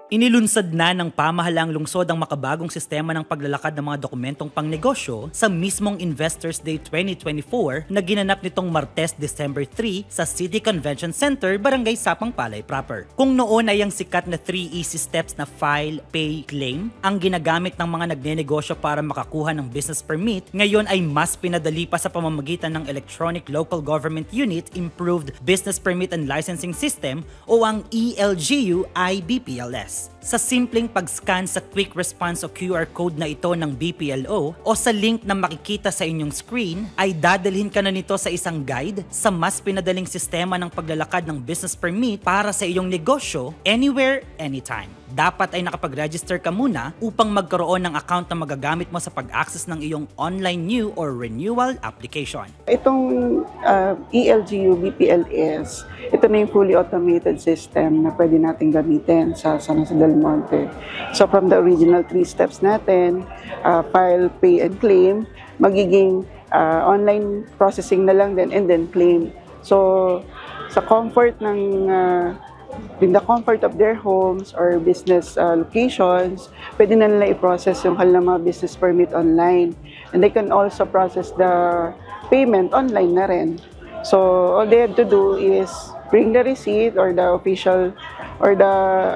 Inilunsad na ng pamahalaang lungsod ang makabagong sistema ng paglalakad ng mga dokumentong pangnegosyo sa mismong Investors Day 2024 na ginanap nitong Martes, December 3 sa City Convention Center, Barangay Sapang Palay proper. Kung noon ay ang sikat na 3 easy steps na file, pay, claim ang ginagamit ng mga nagnenegosyo para makakuha ng business permit, ngayon ay mas pinadali pa sa pamamagitan ng Electronic Local Government Unit Improved Business Permit and Licensing System o ang ELGU-IBPLS. Sa simpleng pag-scan sa quick response o QR code na ito ng BPLO o sa link na makikita sa inyong screen, ay dadalhin ka na nito sa isang guide sa mas pinadaling sistema ng paglalakad ng business permit para sa iyong negosyo anywhere, anytime. Dapat ay nakapag-register ka muna upang magkaroon ng account na magagamit mo sa pag-access ng iyong online new or renewal application. Itong ELGU BPLS, ito na yung fully automated system na pwede natin gamitin sa San Jose del Monte. So from the original 3 steps natin, file, pay, and claim, magiging online processing na lang din and then claim. So sa comfort ng in the comfort of their homes or business locations, pwede na nila i-process yung kanilang mga business permit online. And they can also process the payment online na rin. So all they have to do is bring the receipt or the official or the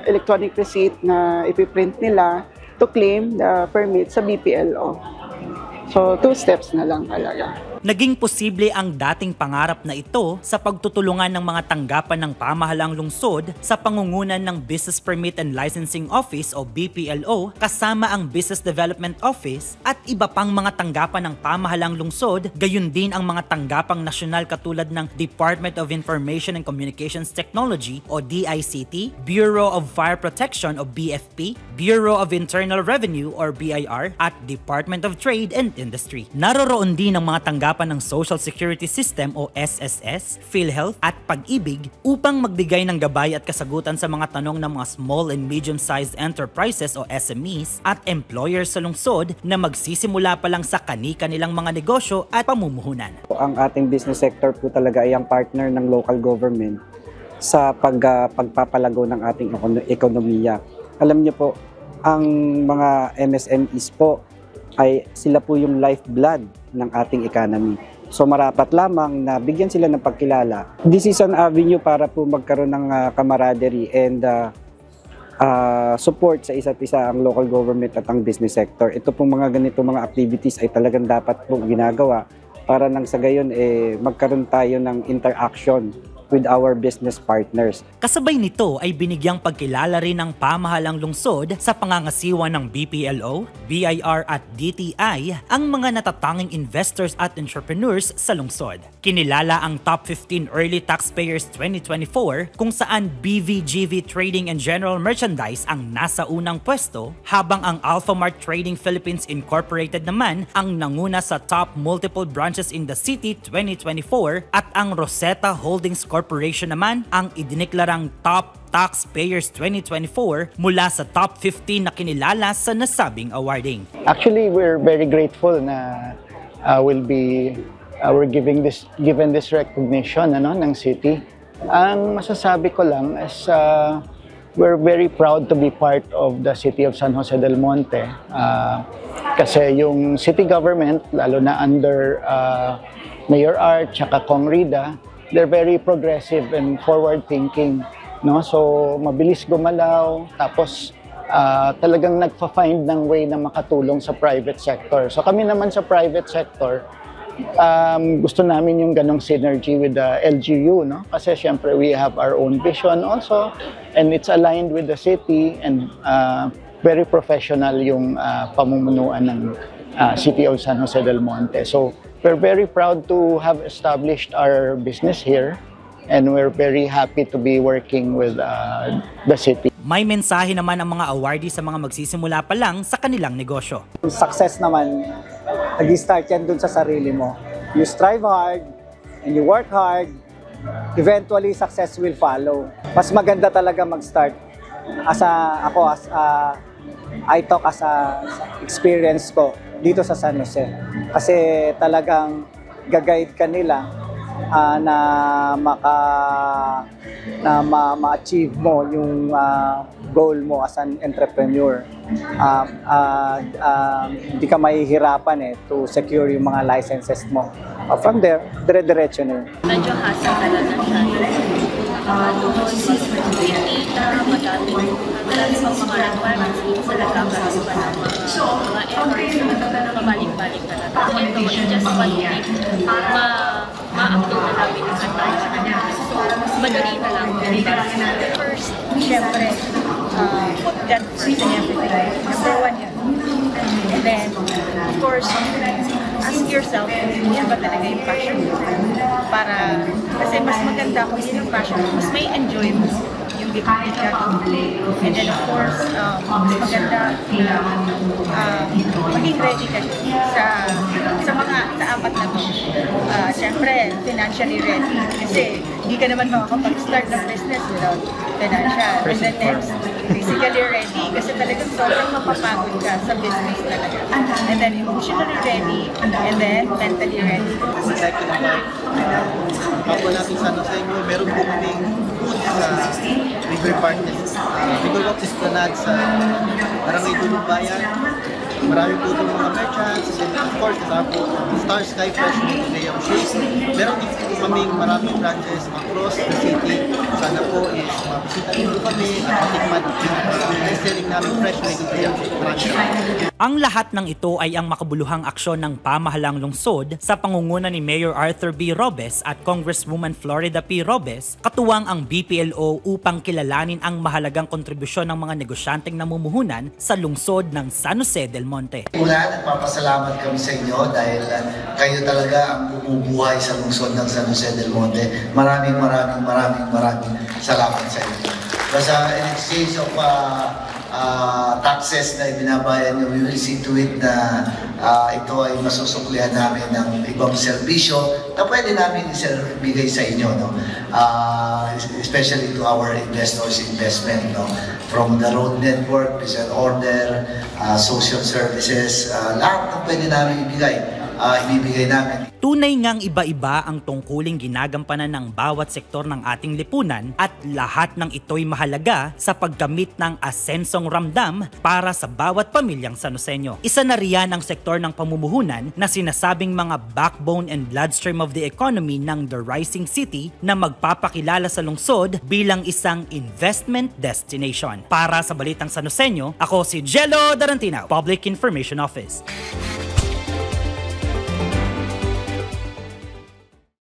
electronic receipt na ipiprint nila to claim the permit sa BPLO. So 2 steps na lang talaga. Naging posible ang dating pangarap na ito sa pagtutulungan ng mga tanggapan ng pamahalaang lungsod sa pangungunan ng Business Permit and Licensing Office o BPLO kasama ang Business Development Office at iba pang mga tanggapan ng pamahalaang lungsod, gayon din ang mga tanggapang nasyonal katulad ng Department of Information and Communications Technology o DICT, Bureau of Fire Protection o BFP, Bureau of Internal Revenue or BIR at Department of Trade and Industry. Naroroon din ang mga tanggapan ng Social Security System o SSS, PhilHealth at Pag-ibig upang magbigay ng gabay at kasagutan sa mga tanong ng mga small and medium-sized enterprises o SMEs at employers sa lungsod na magsisimula pa lang sa kani-kanilang mga negosyo at pamumuhunan. Ang ating business sector po talaga ay ang partner ng local government sa pagpapalago ng ating ekonomiya. Alam niyo po, ang mga MSMEs po ay sila po yung lifeblood ng ating economy. So marapat lamang na bigyan sila ng pagkilala. This is an avenue para po magkaroon ng camaraderie and support sa isa't isa ang local government at ang business sector. Ito pong mga ganito mga activities ay talagang dapat po ginagawa para nang sa gayon magkaroon tayo ng interaction with our business partners. Kasabay nito ay binigyang pagkilala rin ng pamahalang lungsod sa pangangasiwa ng BPLO, BIR at DTI ang mga natatanging investors at entrepreneurs sa lungsod. Kinilala ang Top 15 Early Taxpayers 2024 kung saan BVGV Trading and General Merchandise ang nasa unang pwesto habang ang Alphamart Trading Philippines Incorporated naman ang nanguna sa Top Multiple Branches in the City 2024 at ang Rosetta Holdings Corporation naman ang idineklarang Top Taxpayers 2024 mula sa top 15 na kinilala sa nasabing awarding. Actually, we're very grateful na we're given this recognition ng city. Ang masasabi ko lang is we're very proud to be part of the city of San Jose del Monte. Kasi yung city government, lalo na under Mayor Art at Kong Rida, they're very progressive and forward-thinking, no? So mabilis gumalaw, tapos talagang nagfa-find ng way na makatulong sa private sector. So kami naman sa private sector, gusto namin yung ganong synergy with the LGU, no? Kasi syempre we have our own vision also, and it's aligned with the city, and very professional yung pamumunuan ng City of San Jose del Monte. So we're very proud to have established our business here, and we're very happy to be working with the city. May mensahe naman ang mga awardee sa mga magsisimula pa lang sa kanilang negosyo. Success naman, nag-start yan dun sa sarili mo. You strive hard and you work hard, eventually success will follow. Mas maganda talaga mag-start. I talk as a experience ko dito sa San Jose. Kasi talagang gagayad ka nila na na ma-achieve mo yung goal mo as an entrepreneur. Hindi ka mahihirapan to secure yung mga licenses mo. From there, dire-diretso na yun. Medyo hassle talaga siya. Madami pang mga requirements dito sa nagkakaroon pa ng mga efforts, pabalik-balik talaga. Ito, just one week, ma-upload na namin yung attachment. So, madali na lang. First, syempre, put God first in everything. Number one yun. And then, of course, ask yourself, yan ba talaga yung passion mo? Kasi mas maganda kung yun yung passion mo, mas may enjoy mo yung gagawin. And then, of course, mas maganda maging ready ka sa apat na to. Siyempre, financially ready. Kasi hindi ka naman makakapag-start ng business without financial. And then next, physically ready. Kasi talagang sobrang mapapagod ka sa business talaga. And then emotionally ready. And then mentally ready. Like ko naman, ako natin sana sa inyo, meron po kaming booth sa River Partners. River Walk Esplanade sa Barangay Dulong Bayan. Marami po itong mga merchants, and of course, kasama po Star Sky Fresh Meat Layang Shakes. Meron din po kaming maraming branches across the city. Sana po is mabisita rin po kami at matikman yung selling namin Fresh Meat Layang Shakes. Ang lahat ng ito ay ang makabuluhang aksyon ng pamahalang lungsod sa pangunguna ni Mayor Arthur B. Robes at Congresswoman Florida P. Robes, katuwang ang BPLO upang kilalanin ang mahalagang kontribusyon ng mga negosyanteng namumuhunan sa lungsod ng San Jose del Monte. Una, nagpapasalamat kami sa inyo dahil kayo talaga ang bumubuhay sa lungsod ng San Jose del Monte. Maraming salamat sa inyo. Basta in exchange of taxes na ibinabayan nyo, we will see to it na ito ay masusuklihan namin ng ibang serbisyo na pwede namin ibigay sa inyo, no? Especially to our investors investment, no? From the road network, peace and order, social services, lahat ng pwede namin ibibigay namin. Tunay ngang iba-iba ang tungkuling ginagampanan ng bawat sektor ng ating lipunan at lahat ng ito'y mahalaga sa paggamit ng asensong ramdam para sa bawat pamilyang Sanoseño. Isa na riyan ang sektor ng pamumuhunan na sinasabing mga backbone and bloodstream of the economy ng The Rising City na magpapakilala sa lungsod bilang isang investment destination. Para sa Balitang Sanoseño, ako si Jello Darantinaw, Public Information Office.